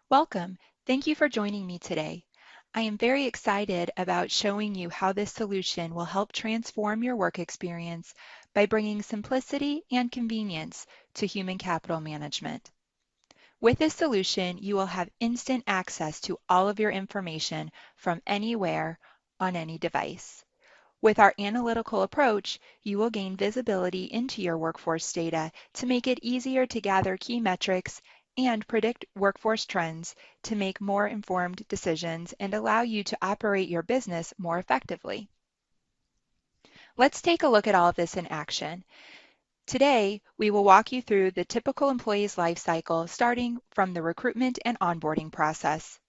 Welcome. Thank you for joining me today. I am very excited about showing you how this solution will help transform your work experience by bringing simplicity and convenience to human capital management. With this solution, you will have instant access to all of your information from anywhere on any device. With our analytical approach, you will gain visibility into your workforce data to make it easier to gather key metrics and predict workforce trends to make more informed decisions and allow you to operate your business more effectively. Let's take a look at all of this in action. Today, we will walk you through the typical employee's life cycle starting from the recruitment and onboarding process.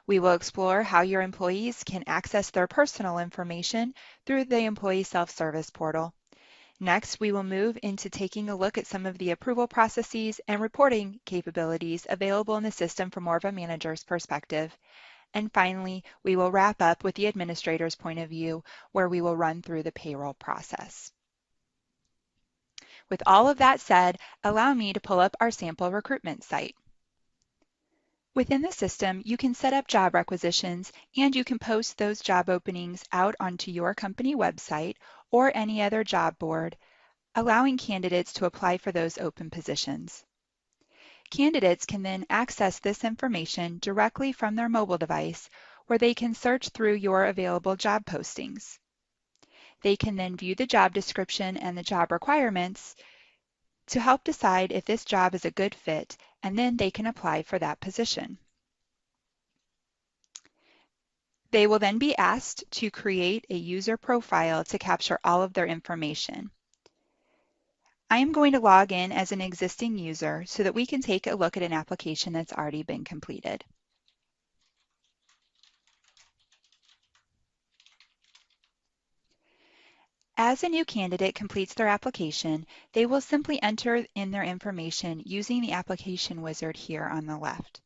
We will explore how your employees can access their personal information through the Employee Self-Service Portal. Next, we will move into taking a look at some of the approval processes and reporting capabilities available in the system from more of a manager's perspective. And finally, we will wrap up with the administrator's point of view, where we will run through the payroll process. With all of that said, allow me to pull up our sample recruitment site. Within the system, you can set up job requisitions and you can post those job openings out onto your company website or any other job board, allowing candidates to apply for those open positions. Candidates can then access this information directly from their mobile device where they can search through your available job postings. They can then view the job description and the job requirements to help decide if this job is a good fit, and then they can apply for that position. They will then be asked to create a user profile to capture all of their information. I am going to log in as an existing user so that we can take a look at an application that's already been completed. As a new candidate completes their application, they will simply enter in their information using the application wizard here on the left.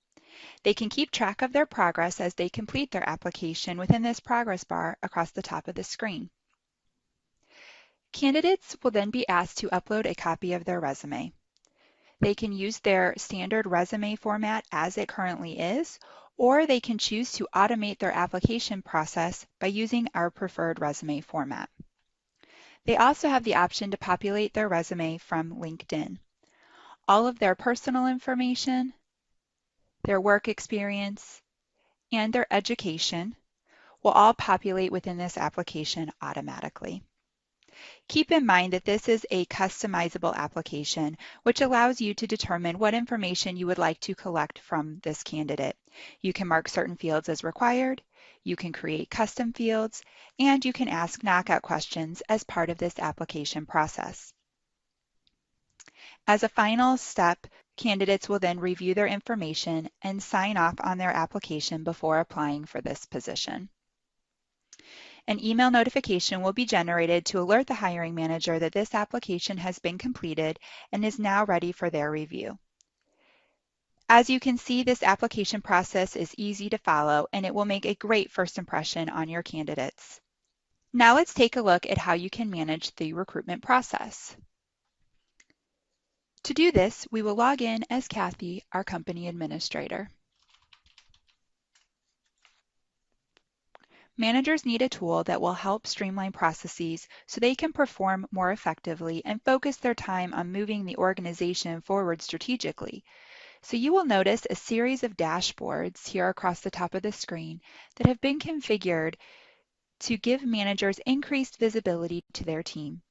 They can keep track of their progress as they complete their application within this progress bar across the top of the screen. Candidates will then be asked to upload a copy of their resume. They can use their standard resume format as it currently is, or they can choose to automate their application process by using our preferred resume format. They also have the option to populate their resume from LinkedIn. All of their personal information, their work experience, and their education will all populate within this application automatically. Keep in mind that this is a customizable application, which allows you to determine what information you would like to collect from this candidate. You can mark certain fields as required, you can create custom fields, and you can ask knockout questions as part of this application process. As a final step, candidates will then review their information and sign off on their application before applying for this position. An email notification will be generated to alert the hiring manager that this application has been completed and is now ready for their review. As you can see, this application process is easy to follow and it will make a great first impression on your candidates. Now let's take a look at how you can manage the recruitment process. To do this, we will log in as Kathy, our company administrator. Managers need a tool that will help streamline processes so they can perform more effectively and focus their time on moving the organization forward strategically. So you will notice a series of dashboards here across the top of the screen that have been configured to give managers increased visibility to their team.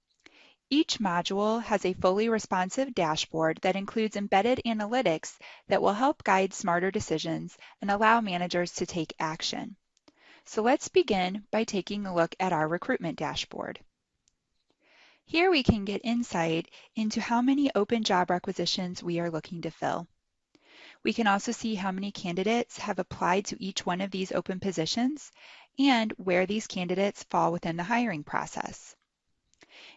Each module has a fully responsive dashboard that includes embedded analytics that will help guide smarter decisions and allow managers to take action. So let's begin by taking a look at our recruitment dashboard. Here we can get insight into how many open job requisitions we are looking to fill. We can also see how many candidates have applied to each one of these open positions and where these candidates fall within the hiring process.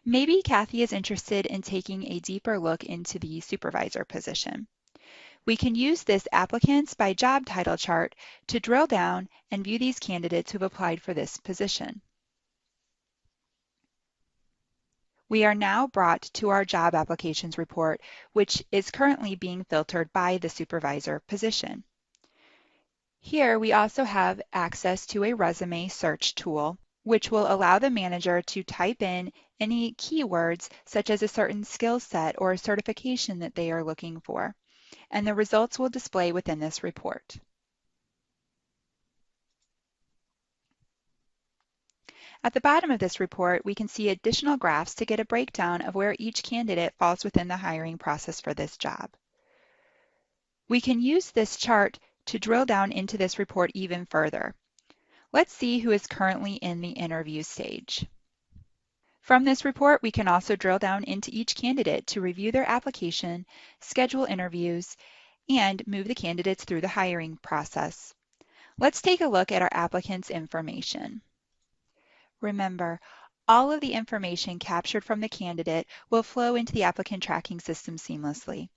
Maybe Kathy is interested in taking a deeper look into the supervisor position. We can use this applicants by job title chart to drill down and view these candidates who have applied for this position. We are now brought to our job applications report, which is currently being filtered by the supervisor position. Here we also have access to a resume search tool, which will allow the manager to type in any keywords such as a certain skill set or a certification that they are looking for, and the results will display within this report. At the bottom of this report, we can see additional graphs to get a breakdown of where each candidate falls within the hiring process for this job. We can use this chart to drill down into this report even further. Let's see who is currently in the interview stage. From this report, we can also drill down into each candidate to review their application, schedule interviews, and move the candidates through the hiring process. Let's take a look at our applicant's information. Remember, all of the information captured from the candidate will flow into the applicant tracking system seamlessly.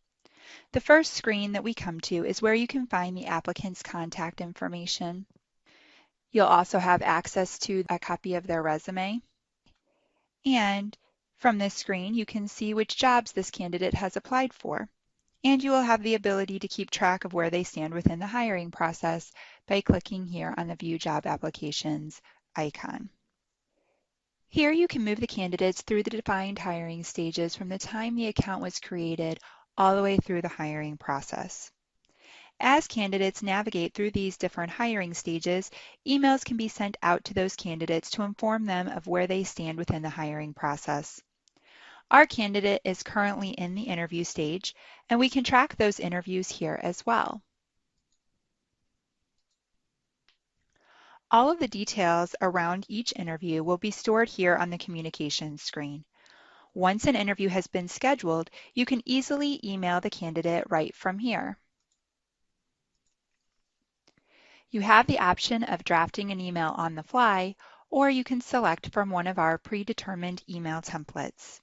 The first screen that we come to is where you can find the applicant's contact information. You'll also have access to a copy of their resume. And from this screen, you can see which jobs this candidate has applied for. And you will have the ability to keep track of where they stand within the hiring process by clicking here on the View Job Applications icon. Here you can move the candidates through the defined hiring stages from the time the account was created all the way through the hiring process. As candidates navigate through these different hiring stages, emails can be sent out to those candidates to inform them of where they stand within the hiring process. Our candidate is currently in the interview stage, and we can track those interviews here as well. All of the details around each interview will be stored here on the communications screen. Once an interview has been scheduled, you can easily email the candidate right from here. You have the option of drafting an email on the fly, or you can select from one of our predetermined email templates.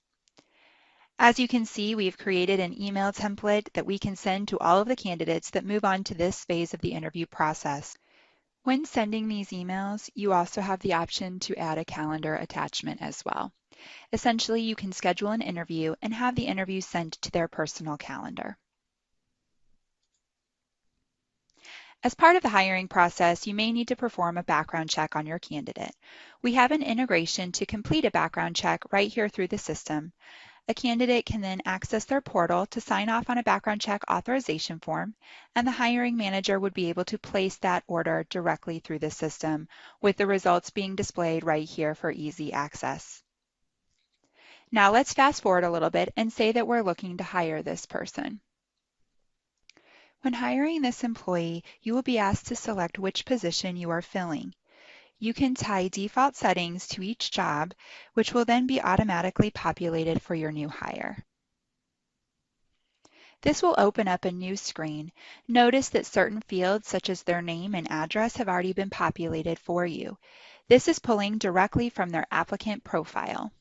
As you can see, we've created an email template that we can send to all of the candidates that move on to this phase of the interview process. When sending these emails, you also have the option to add a calendar attachment as well. Essentially, you can schedule an interview and have the interview sent to their personal calendar. As part of the hiring process, you may need to perform a background check on your candidate. We have an integration to complete a background check right here through the system. A candidate can then access their portal to sign off on a background check authorization form, and the hiring manager would be able to place that order directly through the system, with the results being displayed right here for easy access. Now let's fast forward a little bit and say that we're looking to hire this person. When hiring this employee, you will be asked to select which position you are filling. You can tie default settings to each job, which will then be automatically populated for your new hire. This will open up a new screen. Notice that certain fields such as their name and address have already been populated for you. This is pulling directly from their applicant profile.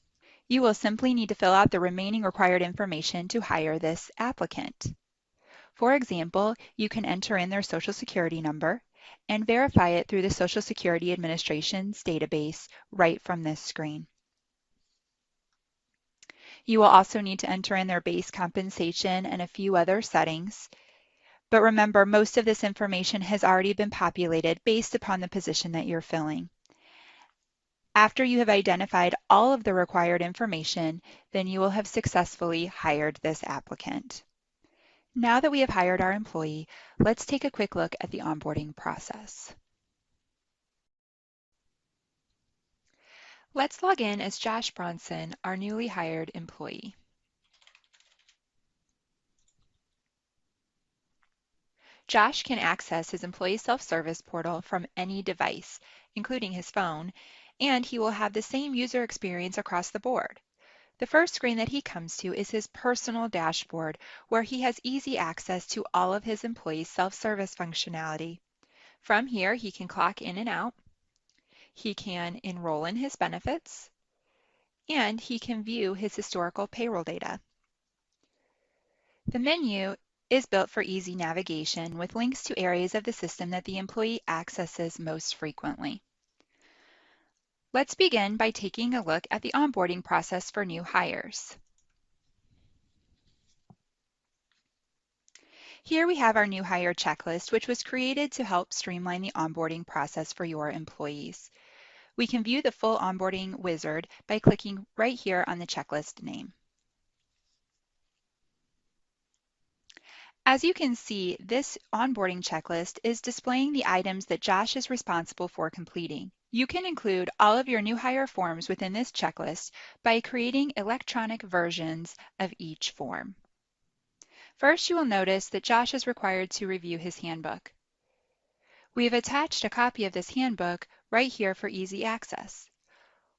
You will simply need to fill out the remaining required information to hire this applicant. For example, you can enter in their Social Security number and verify it through the Social Security Administration's database right from this screen. You will also need to enter in their base compensation and a few other settings. But remember, most of this information has already been populated based upon the position that you're filling. After you have identified all of the required information, then you will have successfully hired this applicant. Now that we have hired our employee, let's take a quick look at the onboarding process. Let's log in as Josh Bronson, our newly hired employee. Josh can access his employee self-service portal from any device, including his phone, and he will have the same user experience across the board. The first screen that he comes to is his personal dashboard, where he has easy access to all of his employees' self-service functionality. From here, he can clock in and out, he can enroll in his benefits, and he can view his historical payroll data. The menu is built for easy navigation with links to areas of the system that the employee accesses most frequently. Let's begin by taking a look at the onboarding process for new hires. Here we have our new hire checklist, which was created to help streamline the onboarding process for your employees. We can view the full onboarding wizard by clicking right here on the checklist name. As you can see, this onboarding checklist is displaying the items that Josh is responsible for completing. You can include all of your new hire forms within this checklist by creating electronic versions of each form. First, you will notice that Josh is required to review his handbook. We have attached a copy of this handbook right here for easy access.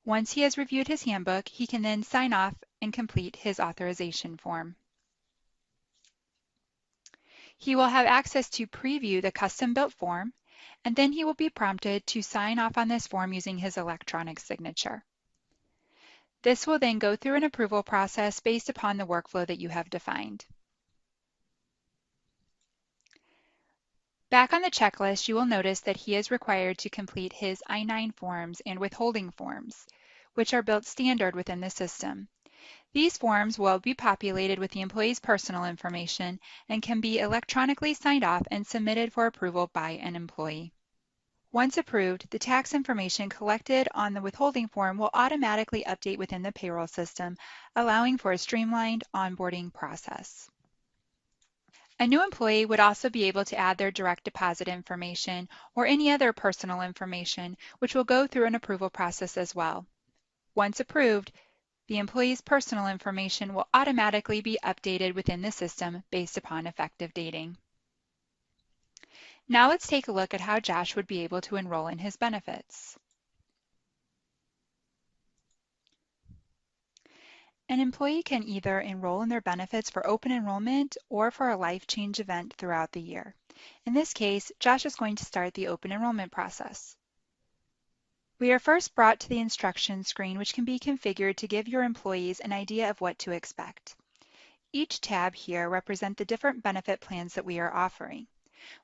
Once he has reviewed his handbook, he can then sign off and complete his authorization form. He will have access to preview the custom-built form, and then he will be prompted to sign off on this form using his electronic signature. This will then go through an approval process based upon the workflow that you have defined. Back on the checklist, you will notice that he is required to complete his I-9 forms and withholding forms, which are built standard within the system. These forms will be populated with the employee's personal information and can be electronically signed off and submitted for approval by an employee. Once approved, the tax information collected on the withholding form will automatically update within the payroll system, allowing for a streamlined onboarding process. A new employee would also be able to add their direct deposit information or any other personal information, which will go through an approval process as well. Once approved, the employee's personal information will automatically be updated within the system based upon effective dating. Now let's take a look at how Josh would be able to enroll in his benefits. An employee can either enroll in their benefits for open enrollment or for a life change event throughout the year. In this case, Josh is going to start the open enrollment process. We are first brought to the instruction screen, which can be configured to give your employees an idea of what to expect. Each tab here represents the different benefit plans that we are offering.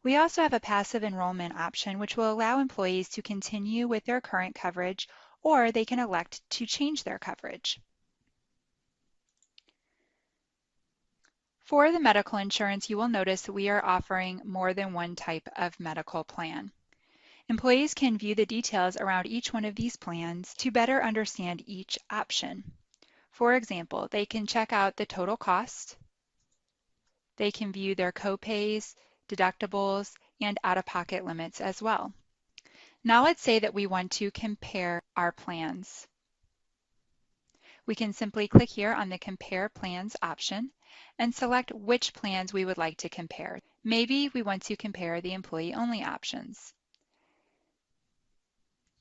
We also have a passive enrollment option, which will allow employees to continue with their current coverage, or they can elect to change their coverage. For the medical insurance, you will notice that we are offering more than one type of medical plan. Employees can view the details around each one of these plans to better understand each option. For example, they can check out the total cost, they can view their copays, deductibles, and out-of-pocket limits as well. Now let's say that we want to compare our plans. We can simply click here on the Compare Plans option and select which plans we would like to compare. Maybe we want to compare the employee-only options.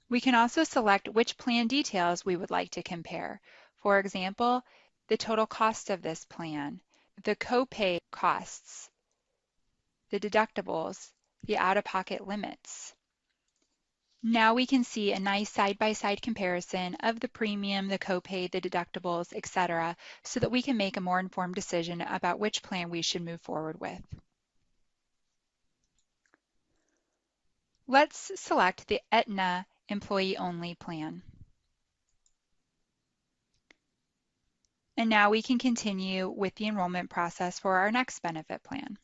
We can also select which plan details we would like to compare. For example, the total cost of this plan, the copay costs, the deductibles, the out-of-pocket limits. Now we can see a nice side-by-side comparison of the premium, the copay, the deductibles, etc., so that we can make a more informed decision about which plan we should move forward with. Let's select the Aetna employee-only plan. And now we can continue with the enrollment process for our next benefit plan.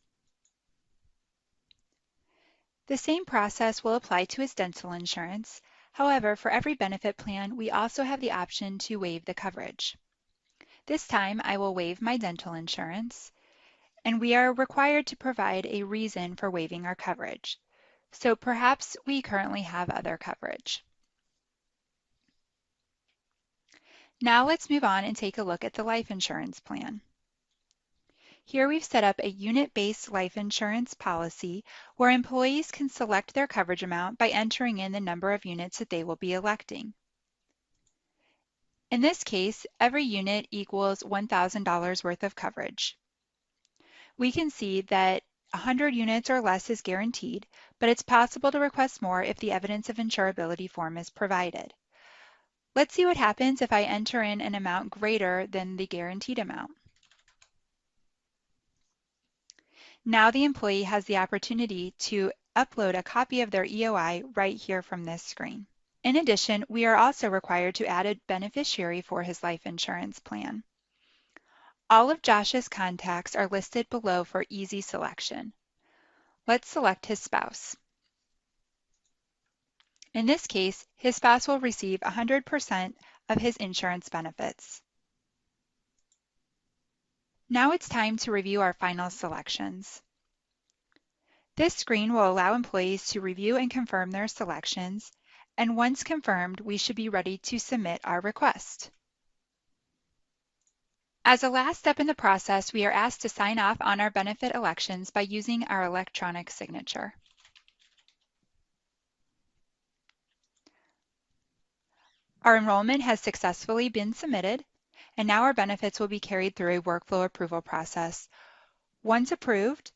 The same process will apply to his dental insurance. However, for every benefit plan, we also have the option to waive the coverage. This time, I will waive my dental insurance, and we are required to provide a reason for waiving our coverage. So perhaps we currently have other coverage. Now let's move on and take a look at the life insurance plan. Here we've set up a unit-based life insurance policy where employees can select their coverage amount by entering in the number of units that they will be electing. In this case, every unit equals $1,000 worth of coverage. We can see that 100 units or less is guaranteed, but it's possible to request more if the evidence of insurability form is provided. Let's see what happens if I enter in an amount greater than the guaranteed amount. Now the employee has the opportunity to upload a copy of their EOI right here from this screen. In addition, we are also required to add a beneficiary for his life insurance plan. All of Josh's contacts are listed below for easy selection. Let's select his spouse. In this case, his spouse will receive 100% of his insurance benefits. Now it's time to review our final selections. This screen will allow employees to review and confirm their selections, and once confirmed, we should be ready to submit our request. As a last step in the process, we are asked to sign off on our benefit elections by using our electronic signature. Our enrollment has successfully been submitted, and now our benefits will be carried through a workflow approval process. Once approved,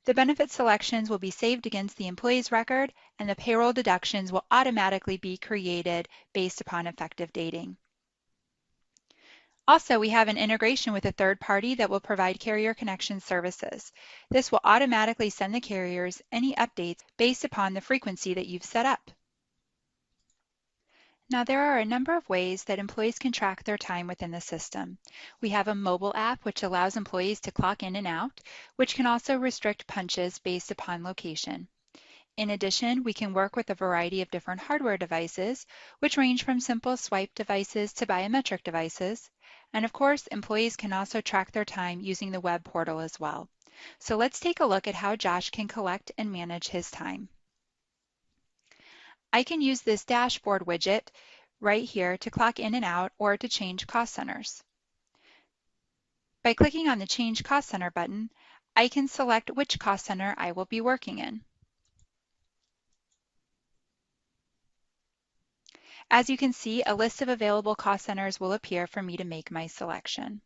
the benefit selections will be saved against the employee's record, and the payroll deductions will automatically be created based upon effective dating. Also, we have an integration with a third party that will provide carrier connection services. This will automatically send the carriers any updates based upon the frequency that you've set up. Now, there are a number of ways that employees can track their time within the system. We have a mobile app which allows employees to clock in and out, which can also restrict punches based upon location. In addition, we can work with a variety of different hardware devices, which range from simple swipe devices to biometric devices. And of course, employees can also track their time using the web portal as well. So let's take a look at how Josh can collect and manage his time. I can use this dashboard widget right here to clock in and out or to change cost centers. By clicking on the Change Cost Center button, I can select which cost center I will be working in. As you can see, a list of available cost centers will appear for me to make my selection.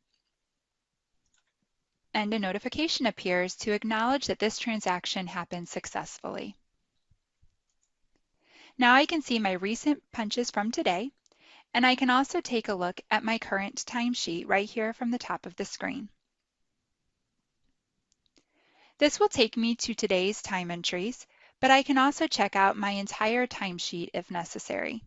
And a notification appears to acknowledge that this transaction happened successfully. Now I can see my recent punches from today, and I can also take a look at my current timesheet right here from the top of the screen. This will take me to today's time entries, but I can also check out my entire timesheet if necessary.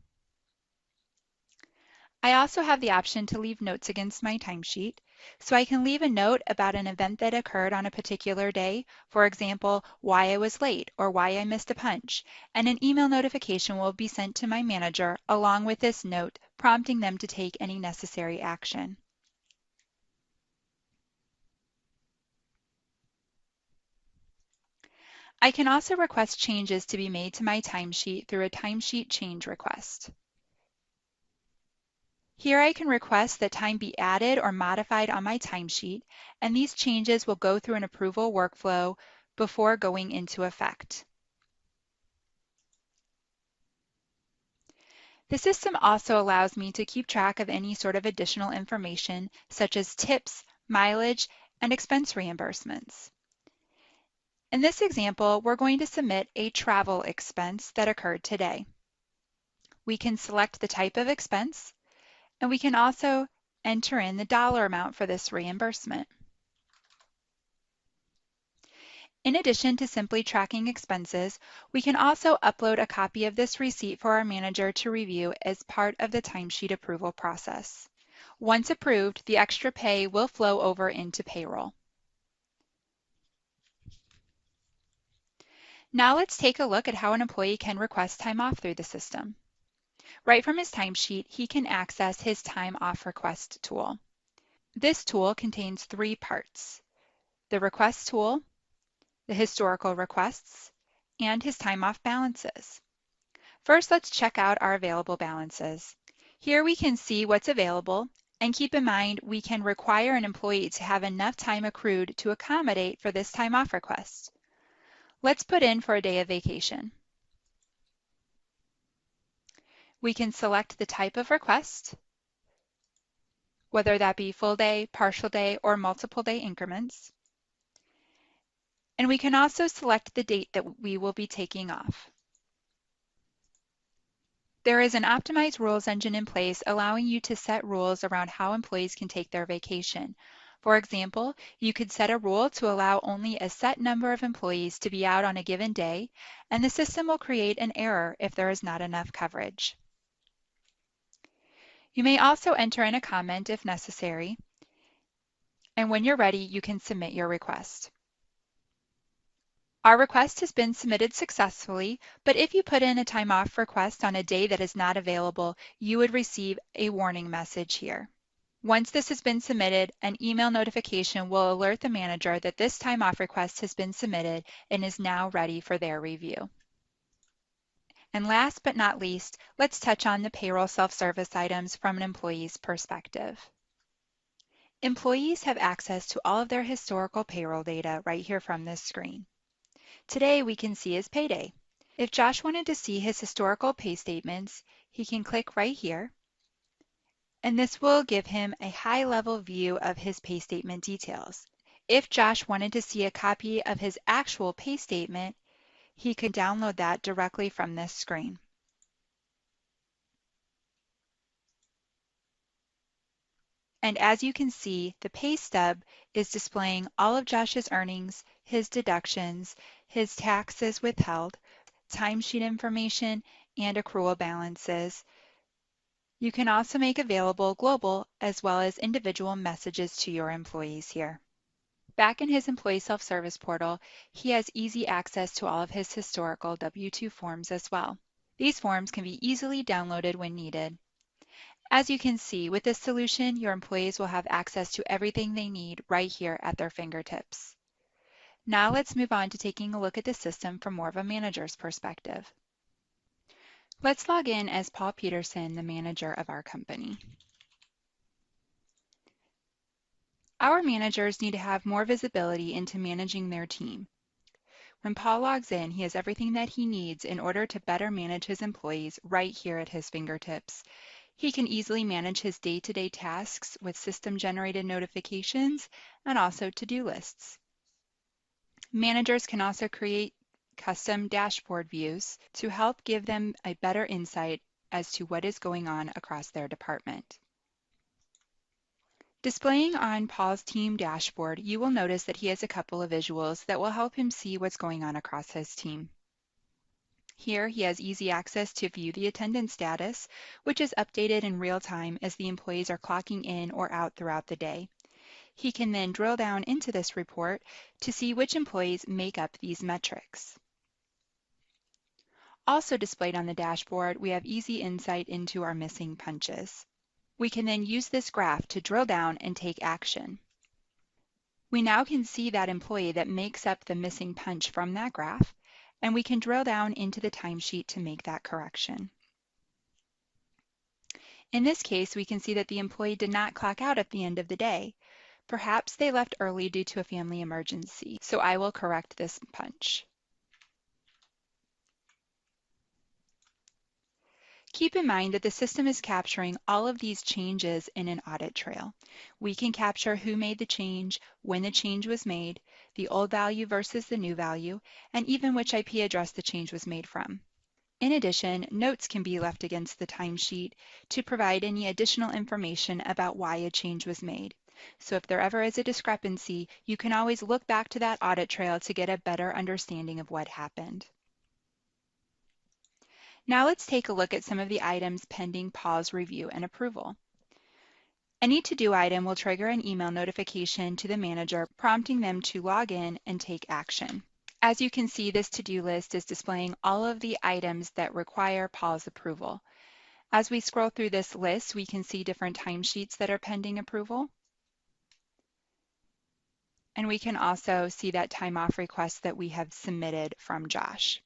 I also have the option to leave notes against my timesheet, so I can leave a note about an event that occurred on a particular day, for example, why I was late or why I missed a punch, and an email notification will be sent to my manager along with this note, prompting them to take any necessary action. I can also request changes to be made to my timesheet through a timesheet change request. Here I can request that time be added or modified on my timesheet, and these changes will go through an approval workflow before going into effect. The system also allows me to keep track of any sort of additional information, such as tips, mileage, and expense reimbursements. In this example, we're going to submit a travel expense that occurred today. We can select the type of expense, and we can also enter in the dollar amount for this reimbursement. In addition to simply tracking expenses, we can also upload a copy of this receipt for our manager to review as part of the timesheet approval process. Once approved, the extra pay will flow over into payroll. Now let's take a look at how an employee can request time off through the system. Right from his timesheet, he can access his time off request tool. This tool contains three parts: the request tool, the historical requests, and his time off balances. First, let's check out our available balances. Here we can see what's available, and keep in mind we can require an employee to have enough time accrued to accommodate for this time off request. Let's put in for a day of vacation. We can select the type of request, whether that be full day, partial day, or multiple day increments. And we can also select the date that we will be taking off. There is an optimized rules engine in place allowing you to set rules around how employees can take their vacation. For example, you could set a rule to allow only a set number of employees to be out on a given day, and the system will create an error if there is not enough coverage. You may also enter in a comment if necessary, And when you're ready, you can submit your request. Our request has been submitted successfully, but if you put in a time off request on a day that is not available, you would receive a warning message here. Once this has been submitted, an email notification will alert the manager that this time off request has been submitted and is now ready for their review. And last but not least, let's touch on the payroll self-service items from an employee's perspective. Employees have access to all of their historical payroll data right here from this screen. Today we can see his payday. If Josh wanted to see his historical pay statements, he can click right here, and this will give him a high-level view of his pay statement details. If Josh wanted to see a copy of his actual pay statement, he could download that directly from this screen. And as you can see, the pay stub is displaying all of Josh's earnings, his deductions, his taxes withheld, timesheet information, and accrual balances. You can also make available global as well as individual messages to your employees here. Back in his employee self-service portal, he has easy access to all of his historical W-2 forms as well. These forms can be easily downloaded when needed. As you can see, with this solution, your employees will have access to everything they need right here at their fingertips. Now let's move on to taking a look at the system from more of a manager's perspective. Let's log in as Paul Peterson, the manager of our company. Our managers need to have more visibility into managing their team. When Paul logs in, he has everything that he needs in order to better manage his employees right here at his fingertips. He can easily manage his day-to-day tasks with system-generated notifications and also to-do lists. Managers can also create custom dashboard views to help give them a better insight as to what is going on across their department. Displaying on Paul's team dashboard, you will notice that he has a couple of visuals that will help him see what's going on across his team. Here, he has easy access to view the attendance status, which is updated in real time as the employees are clocking in or out throughout the day. He can then drill down into this report to see which employees make up these metrics. Also displayed on the dashboard, we have easy insight into our missing punches. We can then use this graph to drill down and take action. We now can see that employee that makes up the missing punch from that graph, and we can drill down into the timesheet to make that correction. In this case, we can see that the employee did not clock out at the end of the day. Perhaps they left early due to a family emergency, so I will correct this punch. Keep in mind that the system is capturing all of these changes in an audit trail. We can capture who made the change, when the change was made, the old value versus the new value, and even which IP address the change was made from. In addition, notes can be left against the timesheet to provide any additional information about why a change was made. So if there ever is a discrepancy, you can always look back to that audit trail to get a better understanding of what happened. Now let's take a look at some of the items pending Paul's review and approval. Any to-do item will trigger an email notification to the manager prompting them to log in and take action. As you can see, this to-do list is displaying all of the items that require Paul's approval. As we scroll through this list, we can see different timesheets that are pending approval. And we can also see that time off request that we have submitted from Josh.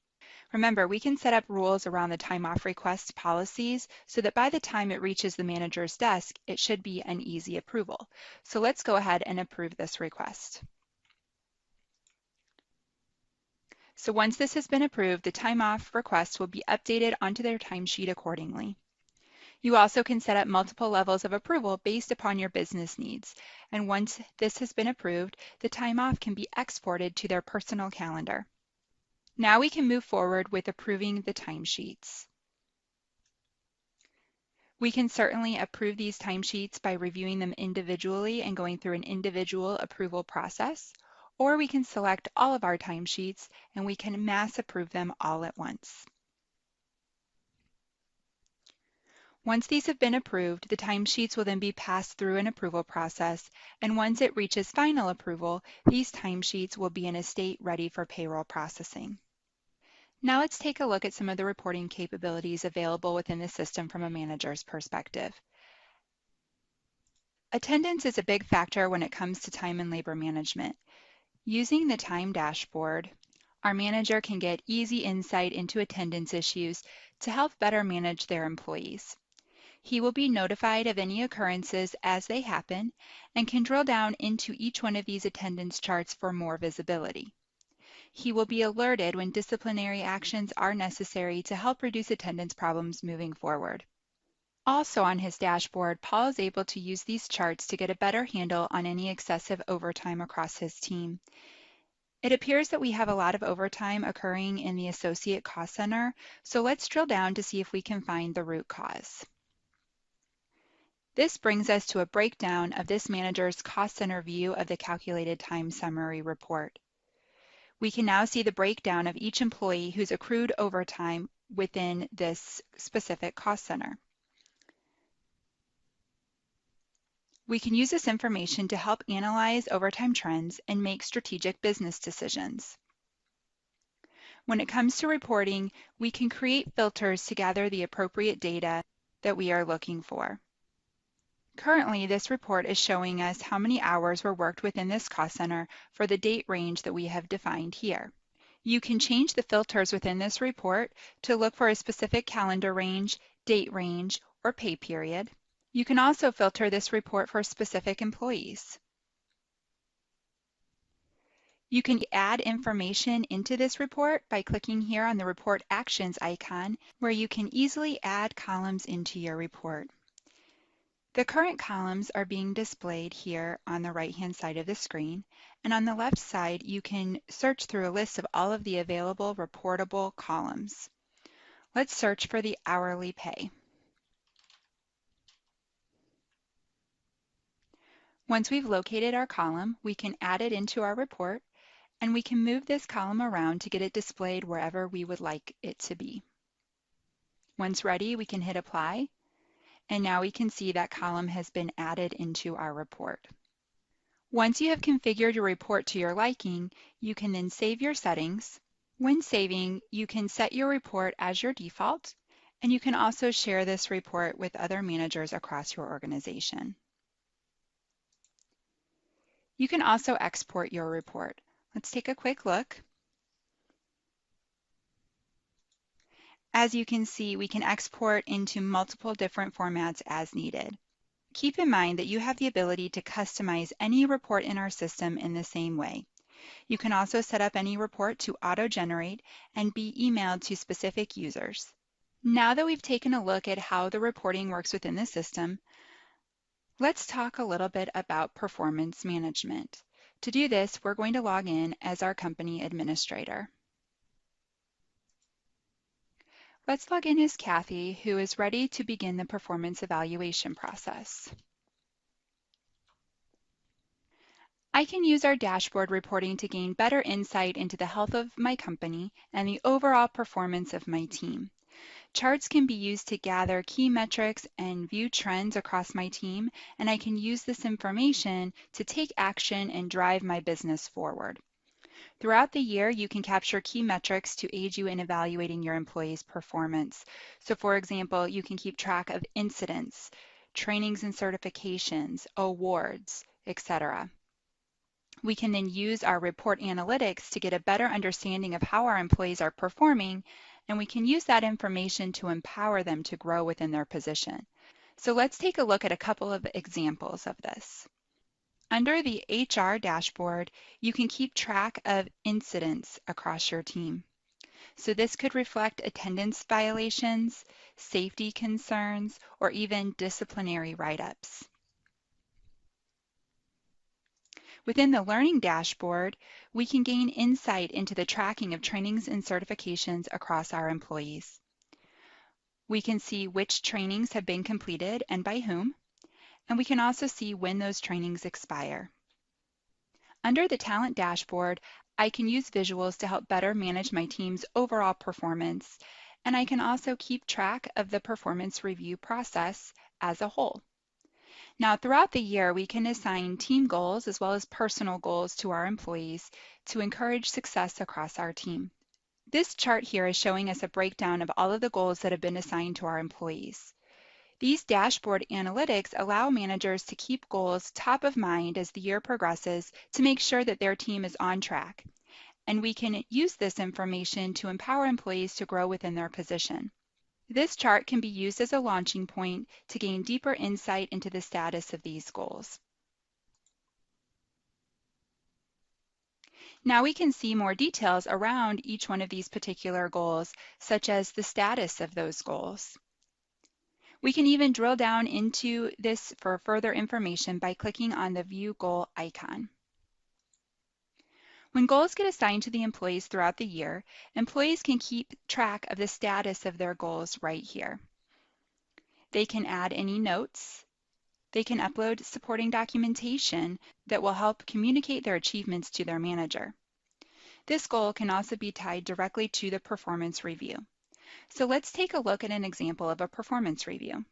Remember, we can set up rules around the time off request policies so that by the time it reaches the manager's desk, it should be an easy approval. So let's go ahead and approve this request. So once this has been approved, the time off request will be updated onto their timesheet accordingly. You also can set up multiple levels of approval based upon your business needs. And once this has been approved, the time off can be exported to their personal calendar. Now we can move forward with approving the timesheets. We can certainly approve these timesheets by reviewing them individually and going through an individual approval process, or we can select all of our timesheets and we can mass approve them all at once. Once these have been approved, the timesheets will then be passed through an approval process, and once it reaches final approval, these timesheets will be in a state ready for payroll processing. Now let's take a look at some of the reporting capabilities available within the system from a manager's perspective. Attendance is a big factor when it comes to time and labor management. Using the time dashboard, our manager can get easy insight into attendance issues to help better manage their employees. He will be notified of any occurrences as they happen and can drill down into each one of these attendance charts for more visibility. He will be alerted when disciplinary actions are necessary to help reduce attendance problems moving forward. Also on his dashboard, Paul is able to use these charts to get a better handle on any excessive overtime across his team. It appears that we have a lot of overtime occurring in the associate cost center, so let's drill down to see if we can find the root cause. This brings us to a breakdown of this manager's cost center view of the calculated time summary report. We can now see the breakdown of each employee who's accrued overtime within this specific cost center. We can use this information to help analyze overtime trends and make strategic business decisions. When it comes to reporting, we can create filters to gather the appropriate data that we are looking for. Currently, this report is showing us how many hours were worked within this cost center for the date range that we have defined here. You can change the filters within this report to look for a specific calendar range, date range, or pay period. You can also filter this report for specific employees. You can add information into this report by clicking here on the Report Actions icon, where you can easily add columns into your report. The current columns are being displayed here on the right-hand side of the screen, and on the left side you can search through a list of all of the available reportable columns. Let's search for the hourly pay. Once we've located our column, we can add it into our report, and we can move this column around to get it displayed wherever we would like it to be. Once ready, we can hit Apply, and now we can see that column has been added into our report. Once you have configured your report to your liking, you can then save your settings. When saving, you can set your report as your default, and you can also share this report with other managers across your organization. You can also export your report. Let's take a quick look. As you can see, we can export into multiple different formats as needed. Keep in mind that you have the ability to customize any report in our system in the same way. You can also set up any report to auto-generate and be emailed to specific users. Now that we've taken a look at how the reporting works within the system, let's talk a little bit about performance management. To do this, we're going to log in as our company administrator. Let's log in as Kathy, who is ready to begin the performance evaluation process. I can use our dashboard reporting to gain better insight into the health of my company and the overall performance of my team. Charts can be used to gather key metrics and view trends across my team, and I can use this information to take action and drive my business forward. Throughout the year, you can capture key metrics to aid you in evaluating your employees' performance. So for example, you can keep track of incidents, trainings and certifications, awards, etc. We can then use our report analytics to get a better understanding of how our employees are performing, and we can use that information to empower them to grow within their position. So let's take a look at a couple of examples of this. Under the HR dashboard, you can keep track of incidents across your team. So this could reflect attendance violations, safety concerns, or even disciplinary write-ups. Within the Learning dashboard, we can gain insight into the tracking of trainings and certifications across our employees. We can see which trainings have been completed and by whom, and we can also see when those trainings expire. Under the Talent dashboard, I can use visuals to help better manage my team's overall performance, and I can also keep track of the performance review process as a whole. Now, throughout the year, we can assign team goals as well as personal goals to our employees to encourage success across our team. This chart here is showing us a breakdown of all of the goals that have been assigned to our employees. These dashboard analytics allow managers to keep goals top of mind as the year progresses to make sure that their team is on track. And we can use this information to empower employees to grow within their position. This chart can be used as a launching point to gain deeper insight into the status of these goals. Now we can see more details around each one of these particular goals, such as the status of those goals. We can even drill down into this for further information by clicking on the View Goal icon. When goals get assigned to the employees throughout the year, employees can keep track of the status of their goals right here. They can add any notes. They can upload supporting documentation that will help communicate their achievements to their manager. This goal can also be tied directly to the performance review. So let's take a look at an example of a performance review.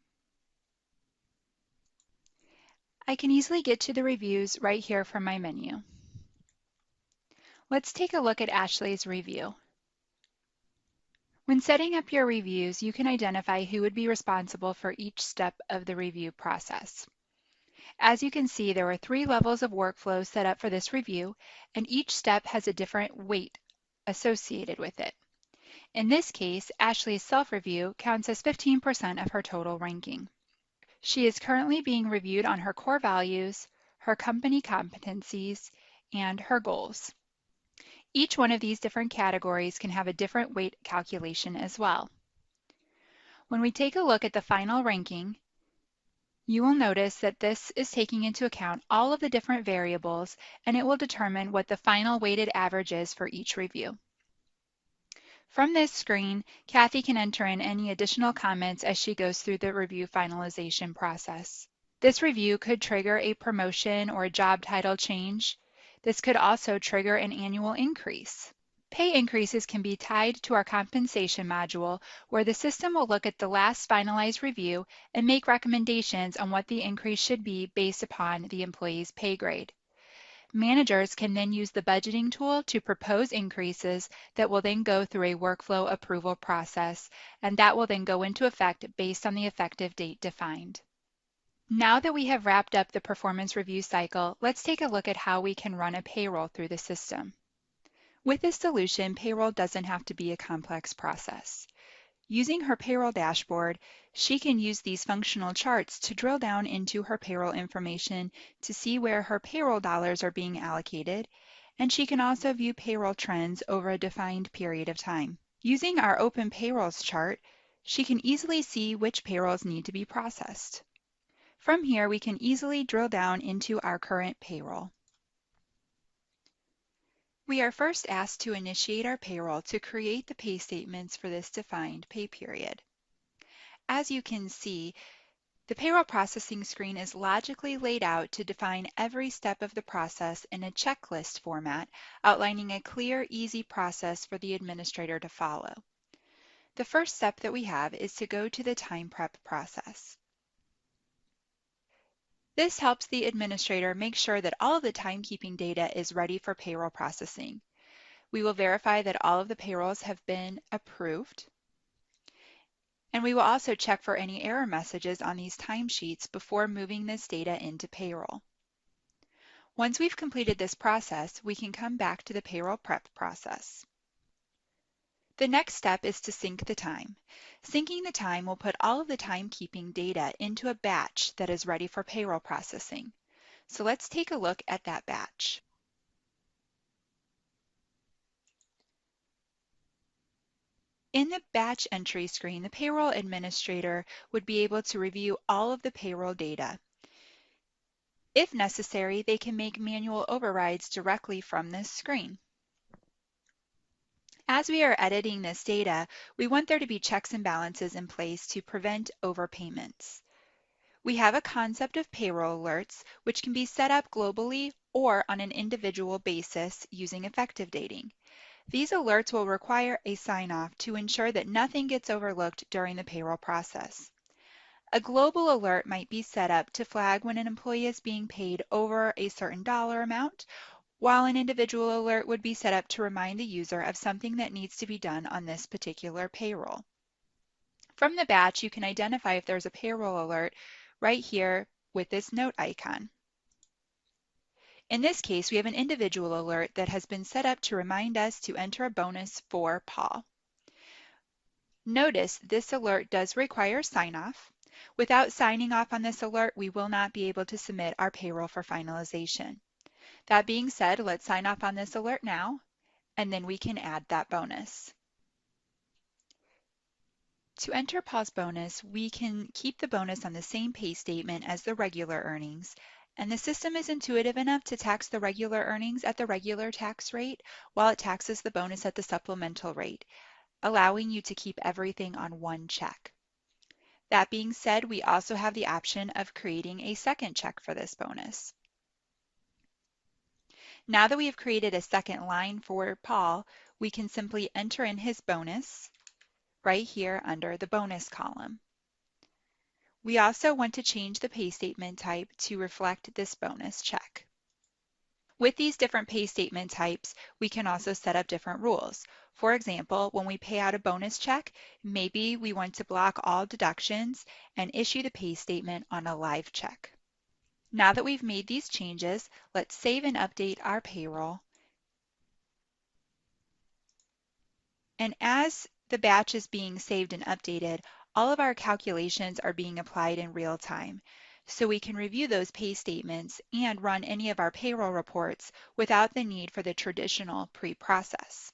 I can easily get to the reviews right here from my menu. Let's take a look at Ashley's review. When setting up your reviews, you can identify who would be responsible for each step of the review process. As you can see, there are 3 levels of workflow set up for this review, and each step has a different weight associated with it. In this case, Ashley's self-review counts as 15% of her total ranking. She is currently being reviewed on her core values, her company competencies, and her goals. Each one of these different categories can have a different weight calculation as well. When we take a look at the final ranking, you will notice that this is taking into account all of the different variables, and it will determine what the final weighted average is for each review. From this screen, Kathy can enter in any additional comments as she goes through the review finalization process. This review could trigger a promotion or a job title change. This could also trigger an annual increase. Pay increases can be tied to our compensation module, where the system will look at the last finalized review and make recommendations on what the increase should be based upon the employee's pay grade. Managers can then use the budgeting tool to propose increases that will then go through a workflow approval process, and that will then go into effect based on the effective date defined. Now that we have wrapped up the performance review cycle, let's take a look at how we can run a payroll through the system. With this solution, payroll doesn't have to be a complex process. Using her payroll dashboard, she can use these functional charts to drill down into her payroll information to see where her payroll dollars are being allocated, and she can also view payroll trends over a defined period of time. Using our Open Payrolls chart, she can easily see which payrolls need to be processed. From here, we can easily drill down into our current payroll. We are first asked to initiate our payroll to create the pay statements for this defined pay period. As you can see, the payroll processing screen is logically laid out to define every step of the process in a checklist format, outlining a clear, easy process for the administrator to follow. The first step that we have is to go to the time prep process. This helps the administrator make sure that all of the timekeeping data is ready for payroll processing. We will verify that all of the payrolls have been approved. And we will also check for any error messages on these timesheets before moving this data into payroll. Once we've completed this process, we can come back to the payroll prep process. The next step is to sync the time. Syncing the time will put all of the timekeeping data into a batch that is ready for payroll processing. So let's take a look at that batch. In the batch entry screen, the payroll administrator would be able to review all of the payroll data. If necessary, they can make manual overrides directly from this screen. As we are editing this data, we want there to be checks and balances in place to prevent overpayments. We have a concept of payroll alerts, which can be set up globally or on an individual basis using effective dating. These alerts will require a sign-off to ensure that nothing gets overlooked during the payroll process. A global alert might be set up to flag when an employee is being paid over a certain dollar amount, while an individual alert would be set up to remind the user of something that needs to be done on this particular payroll. From the batch, you can identify if there's a payroll alert right here with this note icon. In this case, we have an individual alert that has been set up to remind us to enter a bonus for Paul. Notice this alert does require sign-off. Without signing off on this alert, we will not be able to submit our payroll for finalization. That being said, let's sign off on this alert now, and then we can add that bonus. To enter Paul's bonus, we can keep the bonus on the same pay statement as the regular earnings, and the system is intuitive enough to tax the regular earnings at the regular tax rate while it taxes the bonus at the supplemental rate, allowing you to keep everything on one check. That being said, we also have the option of creating a second check for this bonus. Now that we have created a second line for Paul, we can simply enter in his bonus right here under the bonus column. We also want to change the pay statement type to reflect this bonus check. With these different pay statement types, we can also set up different rules. For example, when we pay out a bonus check, maybe we want to block all deductions and issue the pay statement on a live check. Now that we've made these changes, let's save and update our payroll. And as the batch is being saved and updated, all of our calculations are being applied in real time. So we can review those pay statements and run any of our payroll reports without the need for the traditional pre-process.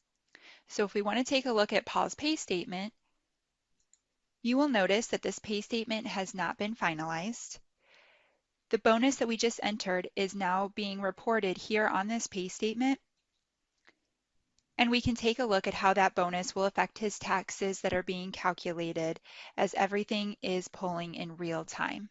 So if we want to take a look at Paul's pay statement, you will notice that this pay statement has not been finalized. The bonus that we just entered is now being reported here on this pay statement. And we can take a look at how that bonus will affect his taxes that are being calculated as everything is pulling in real time.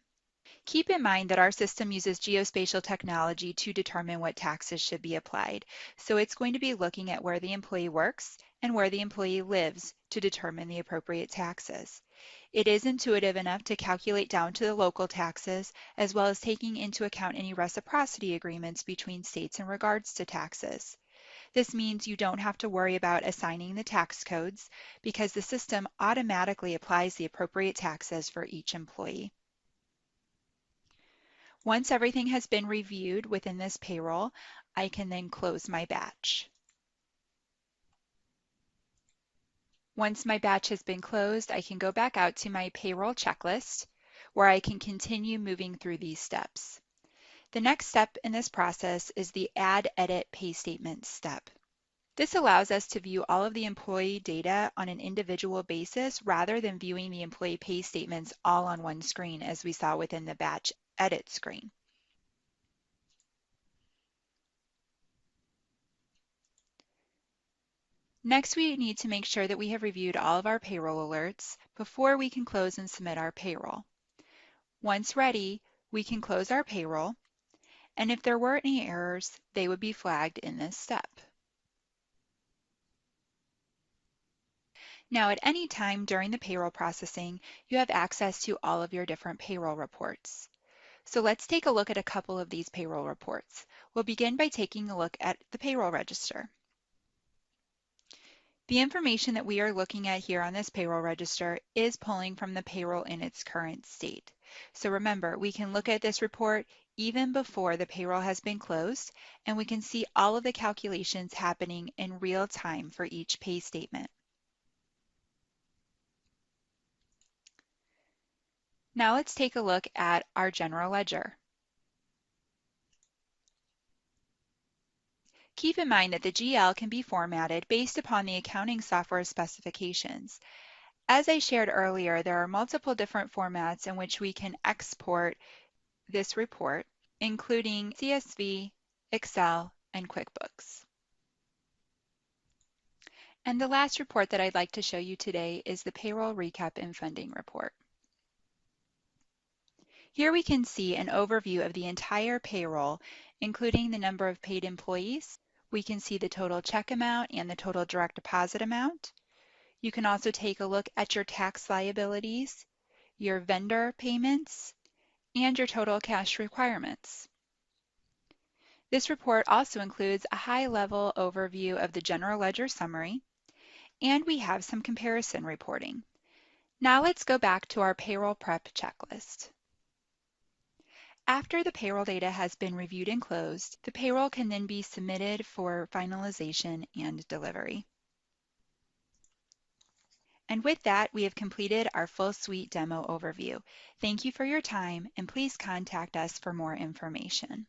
Keep in mind that our system uses geospatial technology to determine what taxes should be applied. So it's going to be looking at where the employee works and where the employee lives to determine the appropriate taxes. It is intuitive enough to calculate down to the local taxes, as well as taking into account any reciprocity agreements between states in regards to taxes. This means you don't have to worry about assigning the tax codes because the system automatically applies the appropriate taxes for each employee. Once everything has been reviewed within this payroll, I can then close my batch. Once my batch has been closed, I can go back out to my payroll checklist where I can continue moving through these steps. The next step in this process is the Add Edit Pay Statements step. This allows us to view all of the employee data on an individual basis rather than viewing the employee pay statements all on one screen as we saw within the batch edit screen. Next, we need to make sure that we have reviewed all of our payroll alerts before we can close and submit our payroll. Once ready, we can close our payroll, and if there were any errors, they would be flagged in this step. Now, at any time during the payroll processing, you have access to all of your different payroll reports. So let's take a look at a couple of these payroll reports. We'll begin by taking a look at the payroll register. The information that we are looking at here on this payroll register is pulling from the payroll in its current state. So remember, we can look at this report even before the payroll has been closed, and we can see all of the calculations happening in real time for each pay statement. Now let's take a look at our general ledger. Keep in mind that the GL can be formatted based upon the accounting software specifications. As I shared earlier, there are multiple different formats in which we can export this report, including CSV, Excel, and QuickBooks. And the last report that I'd like to show you today is the Payroll Recap and Funding Report. Here we can see an overview of the entire payroll, including the number of paid employees. We can see the total check amount and the total direct deposit amount. You can also take a look at your tax liabilities, your vendor payments, and your total cash requirements. This report also includes a high-level overview of the general ledger summary, and we have some comparison reporting. Now let's go back to our payroll prep checklist. After the payroll data has been reviewed and closed, the payroll can then be submitted for finalization and delivery. And with that, we have completed our full suite demo overview. Thank you for your time, and please contact us for more information.